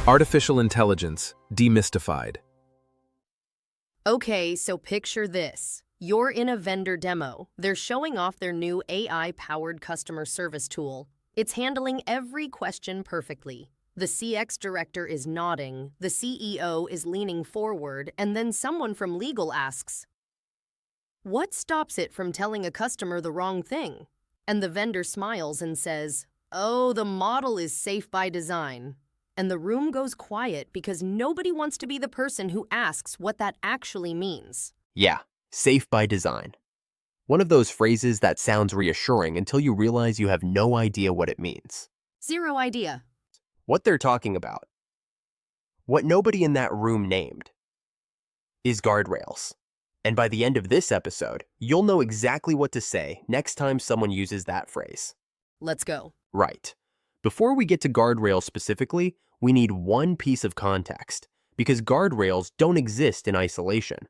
Artificial intelligence demystified. Okay, so picture this. You're in a vendor demo. They're showing off their new AI-powered customer service tool. It's handling every question perfectly. The CX director is nodding, the CEO is leaning forward, and then someone from legal asks, "What stops it from telling a customer the wrong thing?" And the vendor smiles and says, "Oh, the model is safe by design." And the room goes quiet because nobody wants to be the person who asks what that actually means. Yeah, safe by design. One of those phrases that sounds reassuring until you realize you have no idea what it means. Zero idea. What they're talking about, what nobody in that room named, is guardrails. And by the end of this episode, you'll know exactly what to say next time someone uses that phrase. Let's go. Right. Before we get to guardrails specifically, we need one piece of context, because guardrails don't exist in isolation.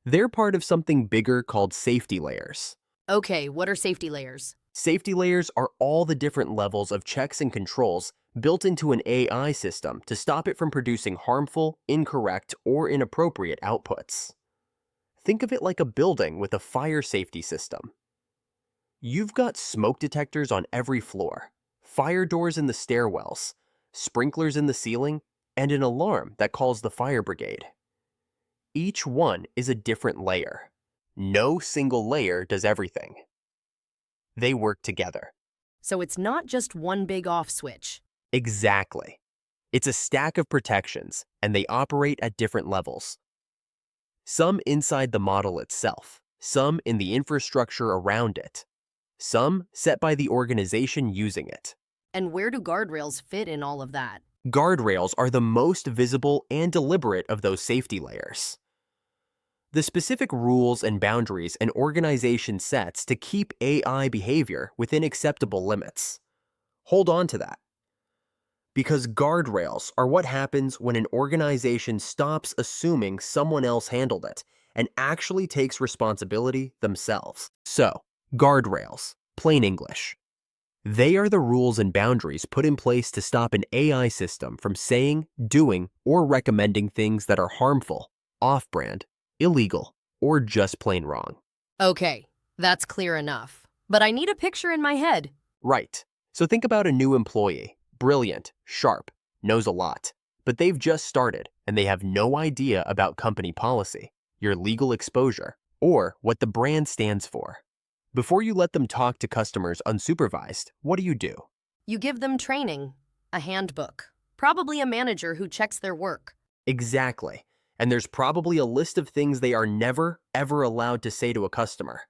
They're part of something bigger called safety layers. Okay, what are safety layers? Safety layers are all the different levels of checks and controls built into an AI system to stop it from producing harmful, incorrect, or inappropriate outputs. Think of it like a building with a fire safety system. You've got smoke detectors on every floor, fire doors in the stairwells, sprinklers in the ceiling, and an alarm that calls the fire brigade. Each one is a different layer. No single layer does everything. They work together. So it's not just one big off switch. Exactly. It's a stack of protections, and they operate at different levels. Some inside the model itself, some in the infrastructure around it, some set by the organization using it. And where do guardrails fit in all of that? Guardrails are the most visible and deliberate of those safety layers. The specific rules and boundaries an organization sets to keep AI behavior within acceptable limits. Hold on to that. Because guardrails are what happens when an organization stops assuming someone else handled it and actually takes responsibility themselves. So, guardrails, plain English. They are the rules and boundaries put in place to stop an AI system from saying, doing, or recommending things that are harmful, off-brand, illegal, or just plain wrong. Okay, that's clear enough. But I need a picture in my head. Right. So think about a new employee, brilliant, sharp, knows a lot, but they've just started and they have no idea about company policy, your legal exposure, or what the brand stands for. Before you let them talk to customers unsupervised, what do? You give them training, a handbook, probably a manager who checks their work. Exactly. And there's probably a list of things they are never, ever allowed to say to a customer.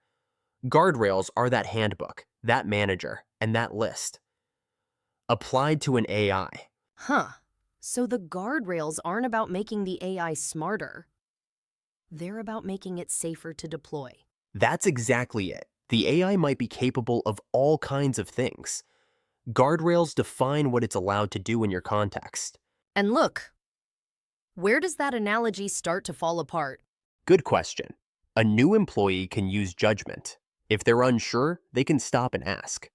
Guardrails are that handbook, that manager, and that list. Applied to an AI. Huh. So the guardrails aren't about making the AI smarter. They're about making it safer to deploy. That's exactly it. The AI might be capable of all kinds of things. Guardrails define what it's allowed to do in your context. And look, where does that analogy start to fall apart? Good question. A new employee can use judgment. If they're unsure, they can stop and ask.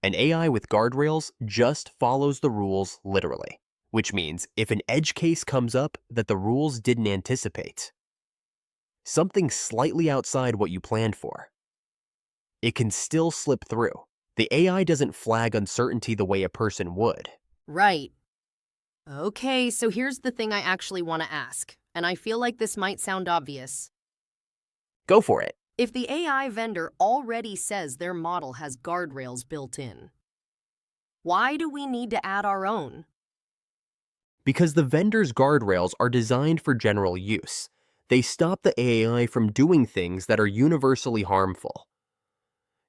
An AI with guardrails just follows the rules literally, which means if an edge case comes up that the rules didn't anticipate, something slightly outside what you planned for, it can still slip through. The AI doesn't flag uncertainty the way a person would. Right. Okay, so here's the thing I actually want to ask, and I feel like this might sound obvious. Go for it. If the AI vendor already says their model has guardrails built in, why do we need to add our own? Because the vendor's guardrails are designed for general use. They stop the AI from doing things that are universally harmful.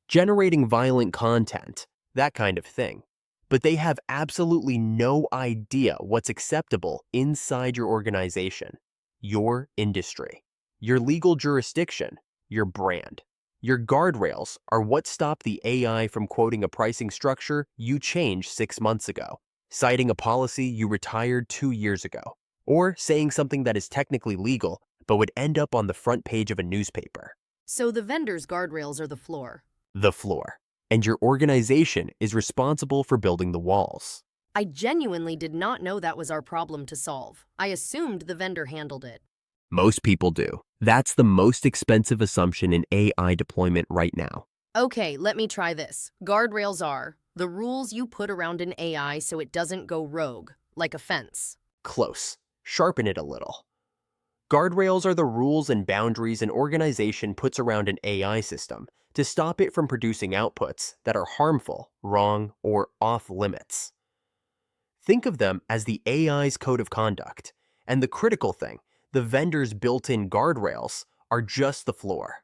Generating violent content, that kind of thing. But they have absolutely no idea what's acceptable inside your organization, your industry, your legal jurisdiction, your brand. Your guardrails are what stop the AI from quoting a pricing structure you changed 6 months ago, citing a policy you retired 2 years ago, or saying something that is technically legal but would end up on the front page of a newspaper. So the vendor's guardrails are the floor. The floor. And your organization is responsible for building the walls. I genuinely did not know that was our problem to solve. I assumed the vendor handled it. Most people do. That's the most expensive assumption in AI deployment right now. Okay, let me try this. Guardrails are the rules you put around an AI so it doesn't go rogue, like a fence. Close. Sharpen it a little. Guardrails are the rules and boundaries an organization puts around an AI system to stop it from producing outputs that are harmful, wrong, or off limits. Think of them as the AI's code of conduct, and the critical thing, the vendor's built-in guardrails, are just the floor.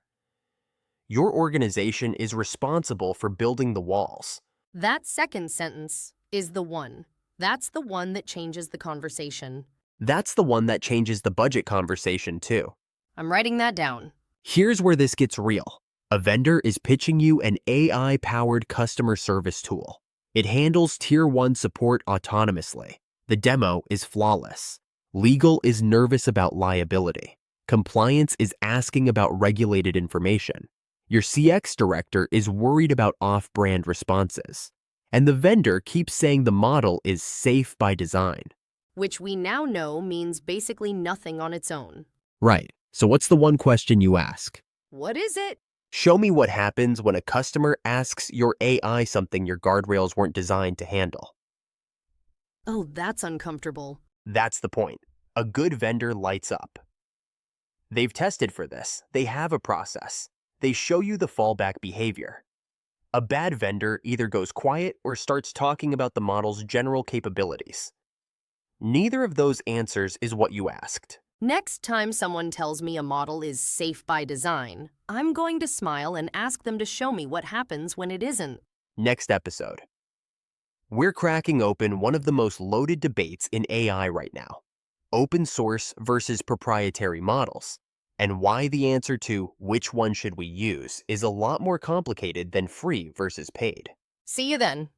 Your organization is responsible for building the walls. That second sentence is the one. That's the one that changes the conversation. That's the one that changes the budget conversation, too. I'm writing that down. Here's where this gets real. A vendor is pitching you an AI-powered customer service tool. It handles Tier 1 support autonomously. The demo is flawless. Legal is nervous about liability. Compliance is asking about regulated information. Your CX director is worried about off-brand responses. And the vendor keeps saying the model is safe by design. Which we now know means basically nothing on its own. Right. So what's the one question you ask? What is it? Show me what happens when a customer asks your AI something your guardrails weren't designed to handle. Oh, that's uncomfortable. That's the point. A good vendor lights up. They've tested for this. They have a process. They show you the fallback behavior. A bad vendor either goes quiet or starts talking about the model's general capabilities. Neither of those answers is what you asked. Next time someone tells me a model is safe by design, I'm going to smile and ask them to show me what happens when it isn't. Next episode. We're cracking open one of the most loaded debates in AI right now. Open source versus proprietary models. And why the answer to which one should we use is a lot more complicated than free versus paid. See you then.